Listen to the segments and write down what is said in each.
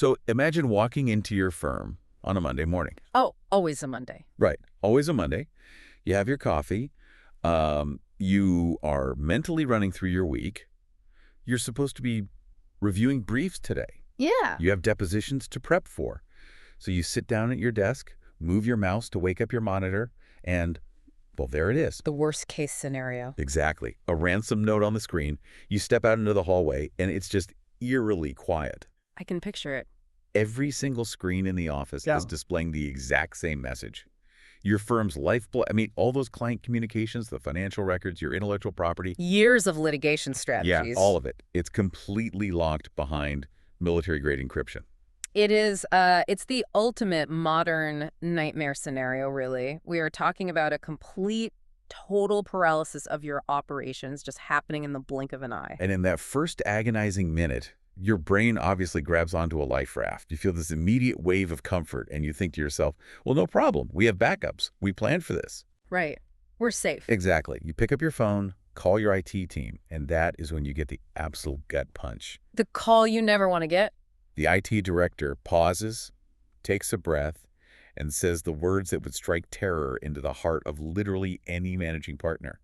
So imagine walking into your firm on a Monday morning. Oh, always a Monday. Right. Always a Monday. You have your coffee. You are mentally running through your week. You're supposed to be reviewing briefs today. Yeah. You have depositions to prep for. So you sit down at your desk, move your mouse to wake up your monitor, and, well, there it is. The worst case scenario. Exactly. A ransom note on the screen. You step out into the hallway, and it's just eerily quiet. I can picture it. Every single screen in the office is displaying the exact same message. Your firm's lifeblood, I mean, all those client communications, the financial records, your intellectual property. Years of litigation strategies. Yeah, all of it. It's completely locked behind military-grade encryption. It is, it's the ultimate modern nightmare scenario, really. We are talking about a complete, total paralysis of your operations just happening in the blink of an eye. And in that first agonizing minute, your brain obviously grabs onto a life raft. You feel this immediate wave of comfort, and you think to yourself, well, no problem. We have backups. We planned for this. Right. We're safe. Exactly. You pick up your phone, call your IT team, and that is when you get the absolute gut punch. The call you never want to get. The IT director pauses, takes a breath, and says the words that would strike terror into the heart of literally any managing partner.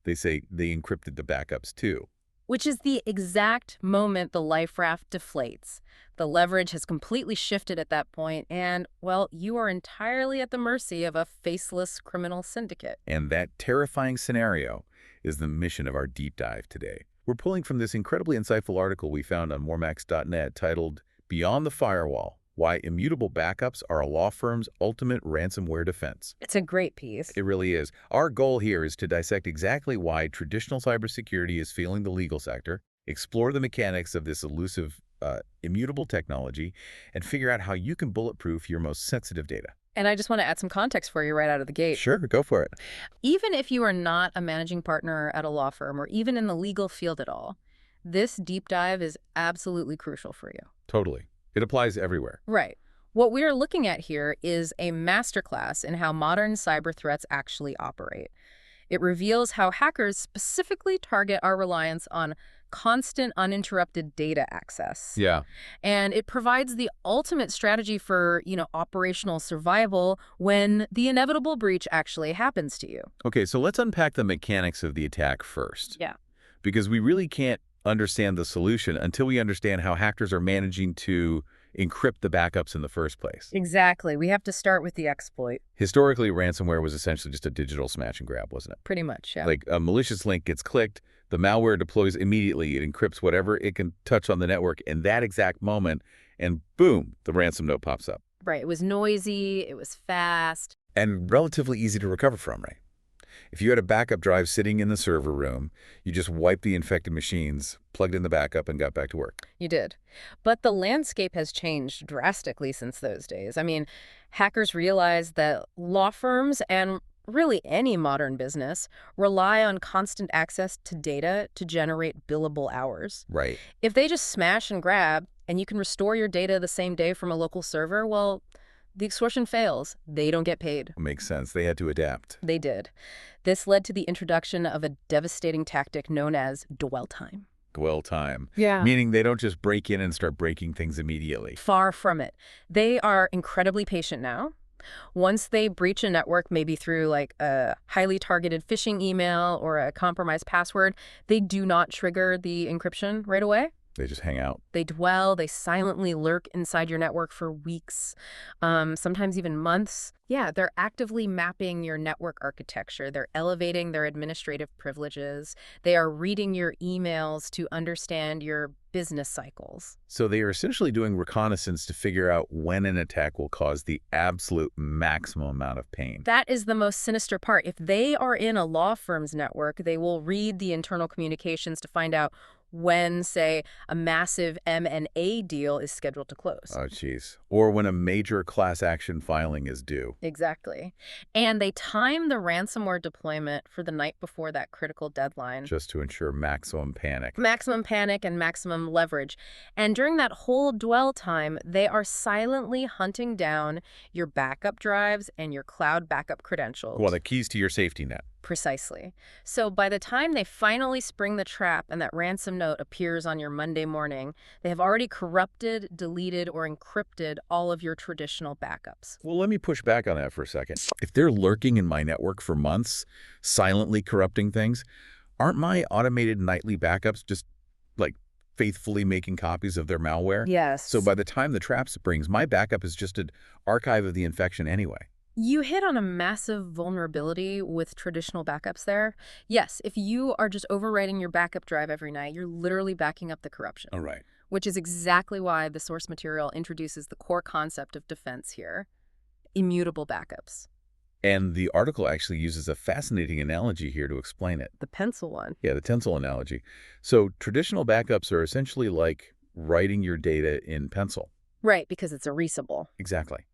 They say they encrypted the backups too. Which is the exact moment the life raft deflates. The leverage has completely shifted at that point, and, well, you are entirely at the mercy of a faceless criminal syndicate. And that terrifying scenario is the mission of our deep dive today. We're pulling from this incredibly insightful article we found on moremax.net titled Beyond the Firewall, Why Immutable Backups Are a Law Firm's Ultimate Ransomware Defense. It's a great piece. It really is. Our goal here is to dissect exactly why traditional cybersecurity is failing the legal sector, explore the mechanics of this elusive immutable technology, and figure out how you can bulletproof your most sensitive data. And I just want to add some context for you right out of the gate. Sure, go for it. Even if you are not a managing partner at a law firm or even in the legal field at all, this deep dive is absolutely crucial for you. Totally. It applies everywhere. Right. What we are looking at here is a masterclass in how modern cyber threats actually operate. It reveals how hackers specifically target our reliance on constant, uninterrupted data access. Yeah. And it provides the ultimate strategy for, operational survival when the inevitable breach actually happens to you. Okay, so let's unpack the mechanics of the attack first. Yeah. Because we really can't understand the solution until we understand how hackers are managing to encrypt the backups in the first place. Exactly. We have to start with the exploit. Historically, ransomware was essentially just a digital smash and grab, wasn't it? Pretty much, yeah. Like a malicious link gets clicked, the malware deploys immediately, it encrypts whatever it can touch on the network in that exact moment, and boom, the ransom note pops up. Right. It was noisy, it was fast. And relatively easy to recover from, right? If you had a backup drive sitting in the server room, you just wiped the infected machines, plugged in the backup, and got back to work. You did. But the landscape has changed drastically since those days. I mean, hackers realized that law firms and really any modern business rely on constant access to data to generate billable hours. Right. If they just smash and grab and you can restore your data the same day from a local server, well, the extortion fails. They don't get paid. Makes sense. They had to adapt. They did. This led to the introduction of a devastating tactic known as dwell time. Dwell time. Yeah. Meaning they don't just break in and start breaking things immediately. Far from it. They are incredibly patient now. Once they breach a network, maybe through like a highly targeted phishing email or a compromised password, they do not trigger the encryption right away. They just hang out. They dwell, they silently lurk inside your network for weeks, sometimes even months. Yeah, they're actively mapping your network architecture. They're elevating their administrative privileges. They are reading your emails to understand your business cycles. So they are essentially doing reconnaissance to figure out when an attack will cause the absolute maximum amount of pain. That is the most sinister part. If they are in a law firm's network, they will read the internal communications to find out when, say, a massive M&A deal is scheduled to close. Oh, jeez. Or when a major class action filing is due. Exactly. And they time the ransomware deployment for the night before that critical deadline. Just to ensure maximum panic. Maximum panic and maximum leverage. And during that whole dwell time, they are silently hunting down your backup drives and your cloud backup credentials. Well, the keys to your safety net. Precisely. So by the time they finally spring the trap and that ransom note appears on your Monday morning, they have already corrupted, deleted, or encrypted all of your traditional backups. Well, let me push back on that for a second. If they're lurking in my network for months, silently corrupting things, aren't my automated nightly backups just, like, faithfully making copies of their malware? Yes. So by the time the trap springs, my backup is just an archive of the infection anyway. You hit on a massive vulnerability with traditional backups there. Yes, if you are just overwriting your backup drive every night, you're literally backing up the corruption. All right. Which is exactly why the source material introduces the core concept of defense here: immutable backups. And the article actually uses a fascinating analogy here to explain it. The pencil one. Yeah, the tinsel analogy. So traditional backups are essentially like writing your data in pencil. Right, because it's erasable. Exactly.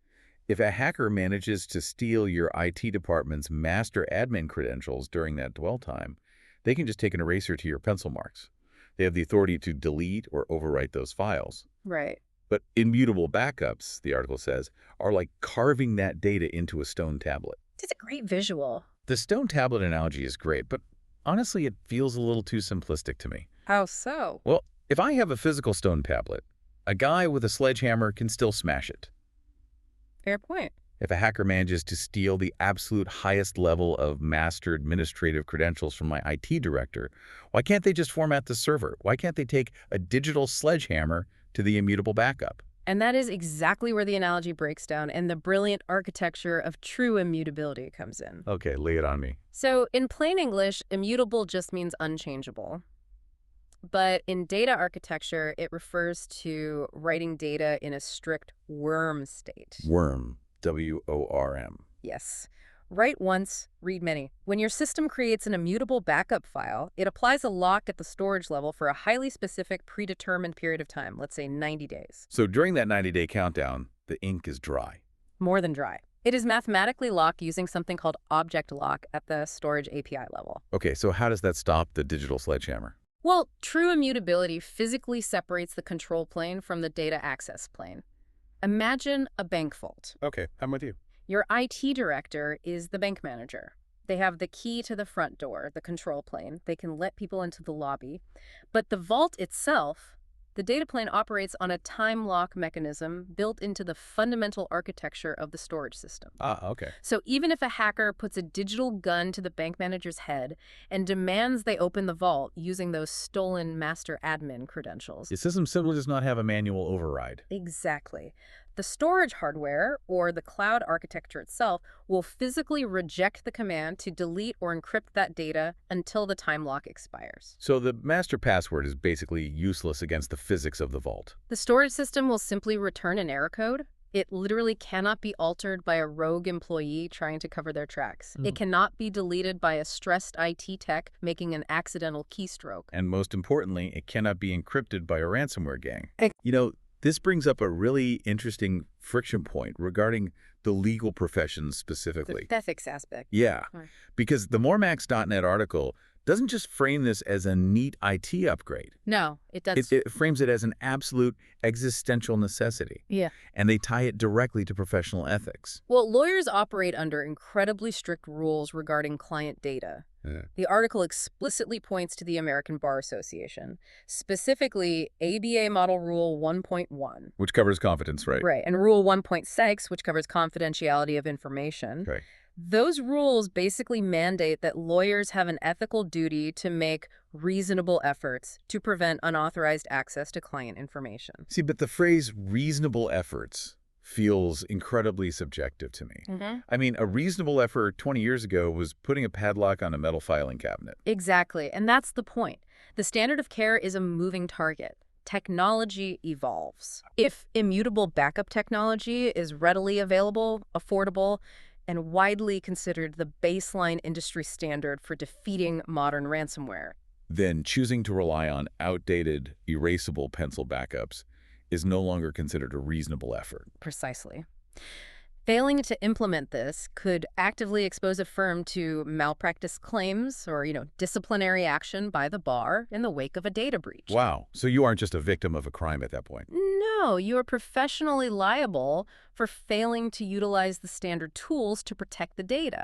If a hacker manages to steal your IT department's master admin credentials during that dwell time, they can just take an eraser to your pencil marks. They have the authority to delete or overwrite those files. Right. But immutable backups, the article says, are like carving that data into a stone tablet. It's a great visual. The stone tablet analogy is great, but honestly, it feels a little too simplistic to me. How so? Well, if I have a physical stone tablet, a guy with a sledgehammer can still smash it. Fair point. If a hacker manages to steal the absolute highest level of master administrative credentials from my IT director, why can't they just format the server? Why can't they take a digital sledgehammer to the immutable backup? And that is exactly where the analogy breaks down and the brilliant architecture of true immutability comes in. Okay, lay it on me. So in plain English, immutable just means unchangeable. But in data architecture, it refers to writing data in a strict worm state. Worm, W-O-R-M. Yes. Write once, read many. When your system creates an immutable backup file, it applies a lock at the storage level for a highly specific predetermined period of time, let's say 90 days. So during that 90-day countdown, the ink is dry. More than dry. It is mathematically locked using something called object lock at the storage API level. Okay, so how does that stop the digital sledgehammer? Well, true immutability physically separates the control plane from the data access plane. Imagine a bank vault. Okay, I'm with you. Your IT director is the bank manager. They have the key to the front door, the control plane. They can let people into the lobby. But the vault itself, the data plane operates on a time lock mechanism built into the fundamental architecture of the storage system. Ah, okay. So even if a hacker puts a digital gun to the bank manager's head and demands they open the vault using those stolen master admin credentials. The system simply does not have a manual override. Exactly. The storage hardware, or the cloud architecture itself, will physically reject the command to delete or encrypt that data until the time lock expires. So the master password is basically useless against the physics of the vault. The storage system will simply return an error code. It literally cannot be altered by a rogue employee trying to cover their tracks. It cannot be deleted by a stressed IT tech making an accidental keystroke. And most importantly, it cannot be encrypted by a ransomware gang. You know, this brings up a really interesting friction point regarding the legal professions specifically. The ethics aspect. Yeah, Right. because the MoreMax.net article doesn't just frame this as a neat IT upgrade. No, it does. It frames it as an absolute existential necessity. Yeah. And they tie it directly to professional ethics. Well, lawyers operate under incredibly strict rules regarding client data. Yeah. The article explicitly points to the American Bar Association, specifically ABA Model Rule 1.1. Which covers confidence, right? Right, and Rule 1.6, which covers confidentiality of information. Okay. Those rules basically mandate that lawyers have an ethical duty to make reasonable efforts to prevent unauthorized access to client information. See, but the phrase reasonable efforts feels incredibly subjective to me. I mean, a reasonable effort 20 years ago was putting a padlock on a metal filing cabinet. Exactly, and that's the point. The standard of care is a moving target. Technology evolves. If immutable backup technology is readily available, affordable, and widely considered the baseline industry standard for defeating modern ransomware, Then choosing to rely on outdated, erasable pencil backups is no longer considered a reasonable effort. precisely. Failing to implement this could actively expose a firm to malpractice claims or, disciplinary action by the bar in the wake of a data breach. Wow. So you aren't just a victim of a crime at that point. No, you are professionally liable for failing to utilize the standard tools to protect the data.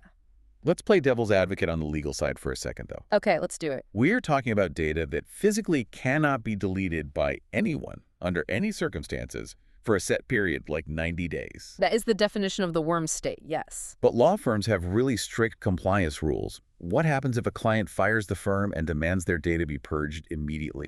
Let's play devil's advocate on the legal side for a second, though. Okay, let's do it. We're talking about data that physically cannot be deleted by anyone under any circumstances for a set period like 90 days. That is the definition of the worm state, yes. But law firms have really strict compliance rules. What happens if a client fires the firm and demands their data be purged immediately?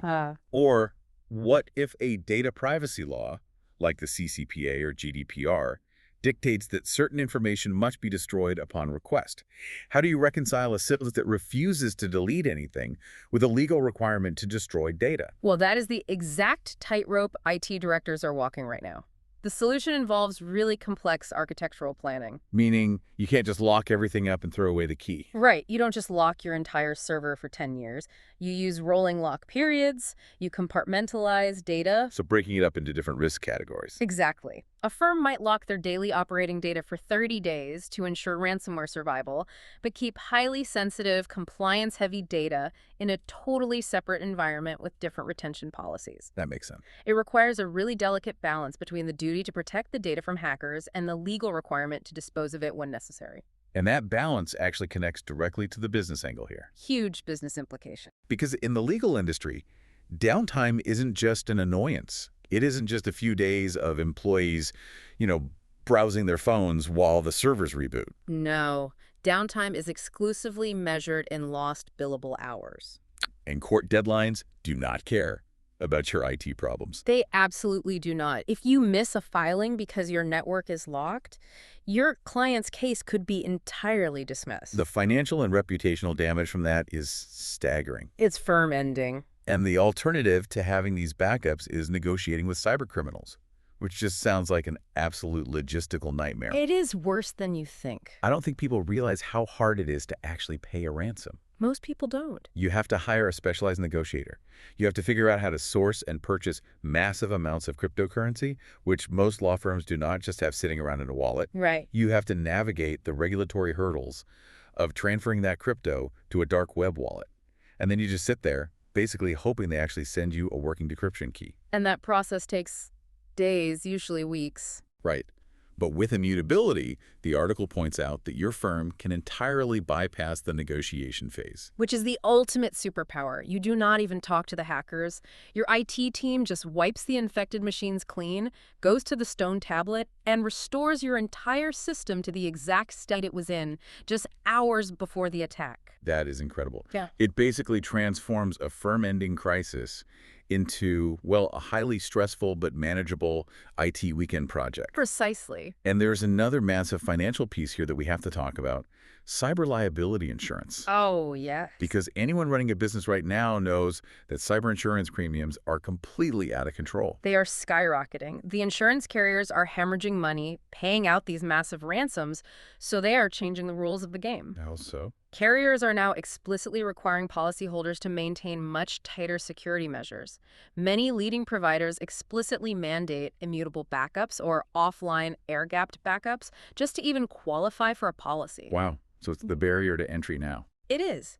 Or what if a data privacy law, like the CCPA or GDPR, dictates that certain information must be destroyed upon request? How do you reconcile a citizen that refuses to delete anything with a legal requirement to destroy data? Well, that is the exact tightrope IT directors are walking right now. The solution involves really complex architectural planning. Meaning you can't just lock everything up and throw away the key. Right. You don't just lock your entire server for 10 years. You use rolling lock periods. You compartmentalize data. So breaking it up into different risk categories. Exactly. A firm might lock their daily operating data for 30 days to ensure ransomware survival, but keep highly sensitive, compliance-heavy data in a totally separate environment with different retention policies. That makes sense. It requires a really delicate balance between the duty to protect the data from hackers and the legal requirement to dispose of it when necessary. And that balance actually connects directly to the business angle here. Huge business implication. Because in the legal industry, downtime isn't just an annoyance. It isn't just a few days of employees, browsing their phones while the servers reboot. No. Downtime is exclusively measured in lost billable hours. And court deadlines do not care about your IT problems. They absolutely do not. If you miss a filing because your network is locked, your client's case could be entirely dismissed. The financial and reputational damage from that is staggering. It's firm ending. And the alternative to having these backups is negotiating with cybercriminals, which just sounds like an absolute logistical nightmare. It is worse than you think. I don't think people realize how hard it is to actually pay a ransom. Most people don't. You have to hire a specialized negotiator. You have to figure out how to source and purchase massive amounts of cryptocurrency, which most law firms do not just have sitting around in a wallet. Right. You have to navigate the regulatory hurdles of transferring that crypto to a dark web wallet. And then you just sit there, basically hoping they actually send you a working decryption key. And that process takes days, usually weeks. Right. But with immutability, the article points out that your firm can entirely bypass the negotiation phase. Which is the ultimate superpower. You do not even talk to the hackers. Your IT team just wipes the infected machines clean, goes to the stone tablet, and restores your entire system to the exact state it was in just hours before the attack. That is incredible. Yeah. It basically transforms a firm-ending crisis into, well, a highly stressful but manageable IT weekend project. Precisely. And there's another massive financial piece here that we have to talk about: cyber liability insurance. Oh, yes. Because anyone running a business right now knows that cyber insurance premiums are completely out of control. They are skyrocketing. The insurance carriers are hemorrhaging money, paying out these massive ransoms, so they are changing the rules of the game. How so? Carriers are now explicitly requiring policyholders to maintain much tighter security measures. Many leading providers explicitly mandate immutable backups or offline air-gapped backups just to even qualify for a policy. Wow. So it's the barrier to entry now. It is.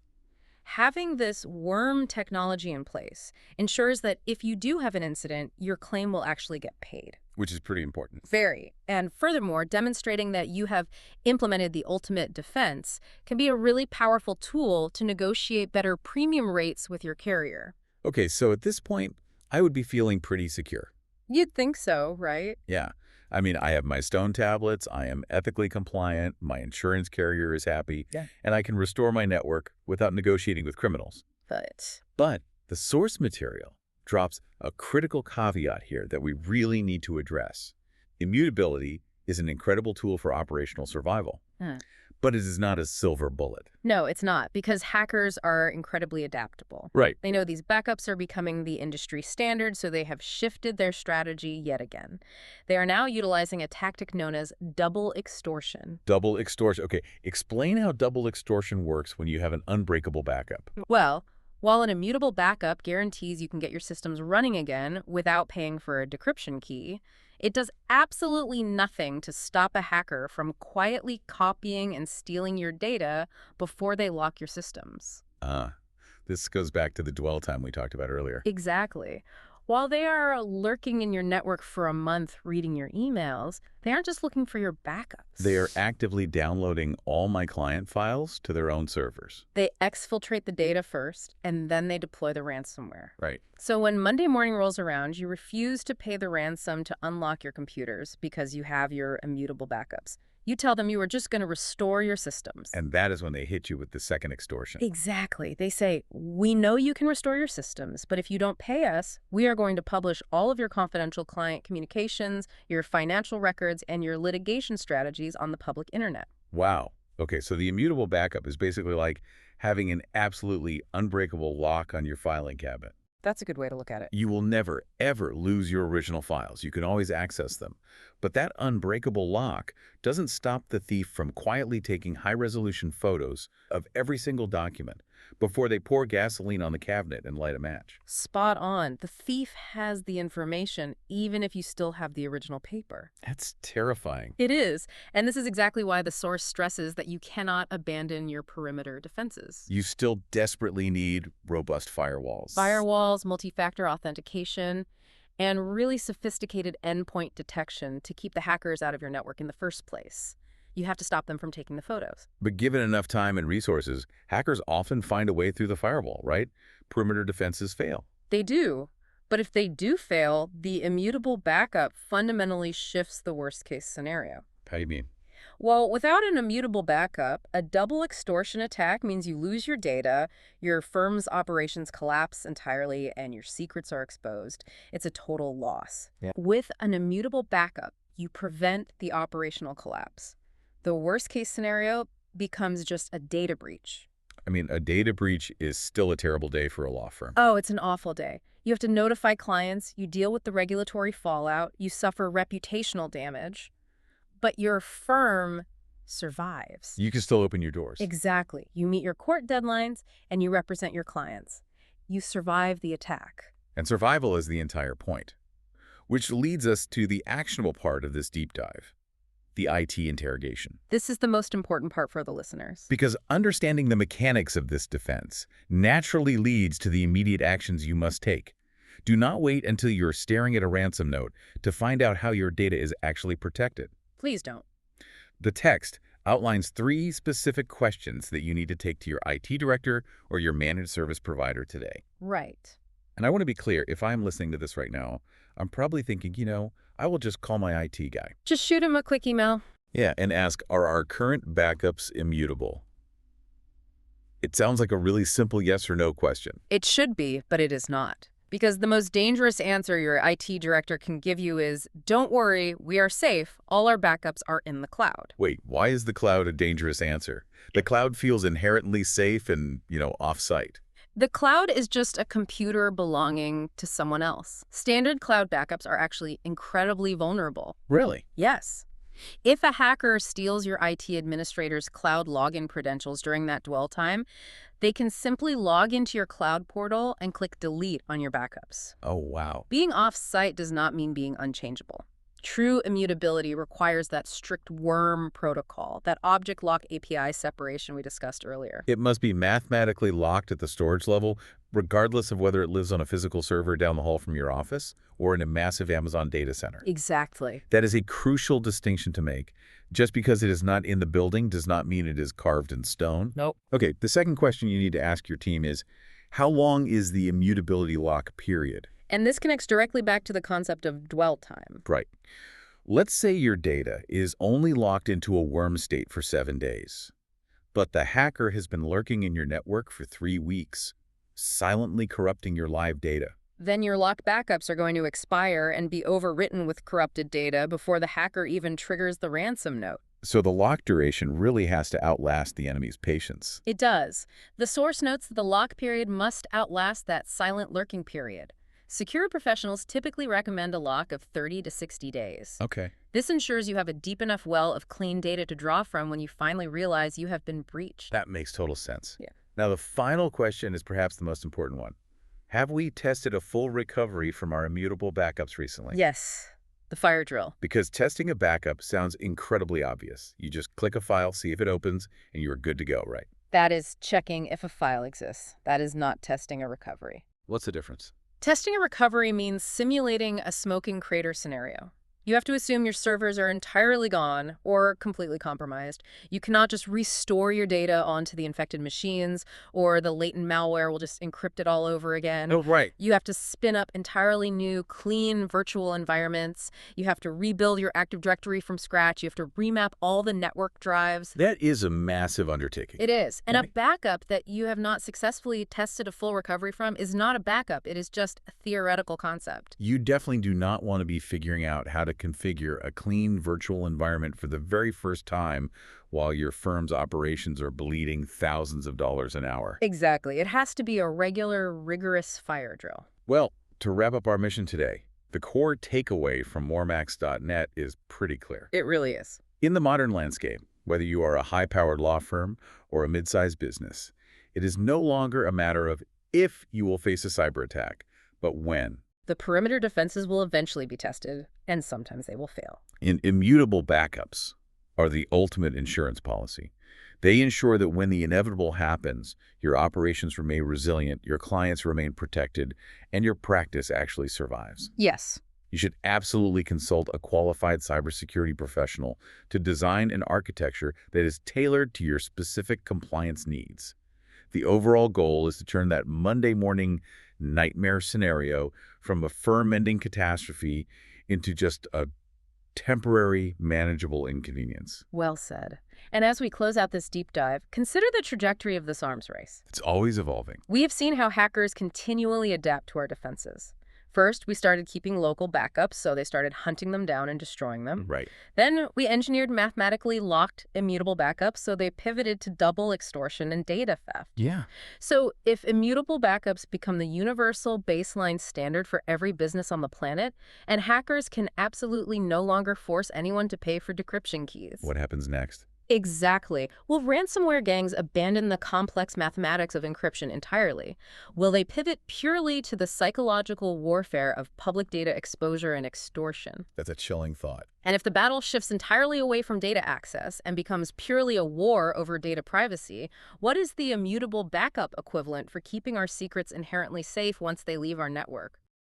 Having this worm technology in place ensures that if you do have an incident, your claim will actually get paid. Which is pretty important. Very. And furthermore, demonstrating that you have implemented the ultimate defense can be a really powerful tool to negotiate better premium rates with your carrier. Okay, so at this point, I would be feeling pretty secure. You'd think so, right? Yeah. I mean, I have my stone tablets, I am ethically compliant, my insurance carrier is happy, and I can restore my network without negotiating with criminals. But the source material drops a critical caveat here that we really need to address. Immutability is an incredible tool for operational survival, but it is not a silver bullet. No, it's not, because hackers are incredibly adaptable. Right. They know these backups are becoming the industry standard, so they have shifted their strategy yet again. They are now utilizing a tactic known as double extortion. Double extortion. Okay, explain how double extortion works when you have an unbreakable backup. Well, while an immutable backup guarantees you can get your systems running again without paying for a decryption key, it does absolutely nothing to stop a hacker from quietly copying and stealing your data before they lock your systems. This goes back to the dwell time we talked about earlier. Exactly. While they are lurking in your network for a month reading your emails, they aren't just looking for your They are backups. actively downloading all my client files to their own servers. They exfiltrate the data first, and then they deploy the ransomware. Right. So when Monday morning rolls around, you refuse to pay the ransom to unlock your computers because you have your immutable backups. You tell them you are just going to restore your systems. And that is when they hit you with the second extortion. Exactly. They say, we know you can restore your systems, but if you don't pay us, we are going to publish all of your confidential client communications, your financial records, and your litigation strategies on the public internet. Wow. Okay, so the immutable backup is basically like having an absolutely unbreakable lock on your filing cabinet. That's a good way to look at it. You will never, ever lose your original files. You can always access them. But that unbreakable lock doesn't stop the thief from quietly taking high-resolution photos of every single document before they pour gasoline on the cabinet and light a match. Spot on. The thief has the information, even if you still have the original paper. That's terrifying. It is. And this is exactly why the source stresses that you cannot abandon your perimeter defenses. You still desperately need robust firewalls. Firewalls, multi-factor authentication, and really sophisticated endpoint detection to keep the hackers out of your network in the first place. You have to stop them from taking the photos. But given enough time and resources, hackers often find a way through the firewall, right? Perimeter defenses fail. They do. But if they do fail, the immutable backup fundamentally shifts the worst-case scenario. How do you mean? Well, without an immutable backup, a double extortion attack means you lose your data, your firm's operations collapse entirely, and your secrets are exposed. It's a total loss. Yeah. With an immutable backup, you prevent the operational collapse. The worst-case scenario becomes just a data breach. I mean, a data breach is still a terrible day for a law firm. Oh, it's an awful day. You have to notify clients, you deal with the regulatory fallout, you suffer reputational damage, but your firm survives. You can still open your doors. Exactly. You meet your court deadlines, and you represent your clients. You survive the attack. And survival is the entire point. Which leads us to the actionable part of this deep dive, the IT interrogation. This is the most important part for the listeners. Because understanding the mechanics of this defense naturally leads to the immediate actions you must take. Do not wait until you're staring at a ransom note to find out how your data is actually protected. Please don't. The text outlines 3 specific questions that you need to take to your IT director or your managed service provider today. Right. And I want to be clear, if I'm listening to this right now, I'm probably thinking, I will just call my IT guy. Just shoot him a quick email. Yeah, and ask, are our current backups immutable? It sounds like a really simple yes or no question. It should be, but it is not. Because the most dangerous answer your IT director can give you is, don't worry, we are safe. All our backups are in the cloud. Wait, why is the cloud a dangerous answer? The cloud feels inherently safe and, off-site. The cloud is just a computer belonging to someone else. Standard cloud backups are actually incredibly vulnerable. Really? Yes. If a hacker steals your IT administrator's cloud login credentials during that dwell time, they can simply log into your cloud portal and click delete on your backups. Oh, wow. Being off-site does not mean being unchangeable. True immutability requires that strict worm protocol, that object lock API separation we discussed earlier. It must be mathematically locked at the storage level, regardless of whether it lives on a physical server down the hall from your office or in a massive Amazon data center. Exactly. That is a crucial distinction to make. Just because it is not in the building does not mean it is carved in stone. Nope. Okay, the second question you need to ask your team is, how long is the immutability lock period? And this connects directly back to the concept of dwell time. Right. Let's say your data is only locked into a worm state for 7 days, but the hacker has been lurking in your network for 3 weeks, silently corrupting your live data. Then your locked backups are going to expire and be overwritten with corrupted data before the hacker even triggers the ransom note. So the lock duration really has to outlast the enemy's patience. It does. The source notes that the lock period must outlast that silent lurking period. Security professionals typically recommend a lock of 30 to 60 days. Okay. This ensures you have a deep enough well of clean data to draw from when you finally realize you have been breached. That makes total sense. Yeah. Now, the final question is perhaps the most important one. Have we tested a full recovery from our immutable backups recently? Yes. The fire drill. Because testing a backup sounds incredibly obvious. You just click a file, see if it opens, and you're good to go, right? That is checking if a file exists. That is not testing a recovery. What's the difference? Testing a recovery means simulating a smoking crater scenario. You have to assume your servers are entirely gone or completely compromised. You cannot just restore your data onto the infected machines, or the latent malware will just encrypt it all over again. Oh, right. You have to spin up entirely new, clean virtual environments. You have to rebuild your Active Directory from scratch. You have to remap all the network drives. That is a massive undertaking. It is. And a Right. backup that you have not successfully tested a full recovery from is not a backup. It is just a theoretical concept. You definitely do not want to be figuring out how to configure a clean virtual environment for the very first time while your firm's operations are bleeding thousands of dollars an hour. Exactly. It has to be a regular, rigorous fire drill. Well, to wrap up our mission today, the core takeaway from moremax.net is pretty clear. It really is. In the modern landscape, whether you are a high-powered law firm or a mid-sized business, it is no longer a matter of if you will face a cyber attack, but when. The perimeter defenses will eventually be tested, and sometimes they will fail. Immutable backups are the ultimate insurance policy. They ensure that when the inevitable happens, your operations remain resilient, your clients remain protected, and your practice actually survives. Yes. You should absolutely consult a qualified cybersecurity professional to design an architecture that is tailored to your specific compliance needs. The overall goal is to turn that Monday morning nightmare scenario from a firm-ending catastrophe into just a temporary, manageable inconvenience. Well said. And as we close out this deep dive, consider the trajectory of this arms race. It's always evolving. We have seen how hackers continually adapt to our defenses. First, we started keeping local backups, so they started hunting them down and destroying them. Right. Then we engineered mathematically locked immutable backups, so they pivoted to double extortion and data theft. Yeah. So if immutable backups become the universal baseline standard for every business on the planet, and hackers can absolutely no longer force anyone to pay for decryption keys. What happens next? Exactly. Will ransomware gangs abandon the complex mathematics of encryption entirely? Will they pivot purely to the psychological warfare of public data exposure and extortion? That's a chilling thought. And if the battle shifts entirely away from data access and becomes purely a war over data privacy, what is the immutable backup equivalent for keeping our secrets inherently safe once they leave our network?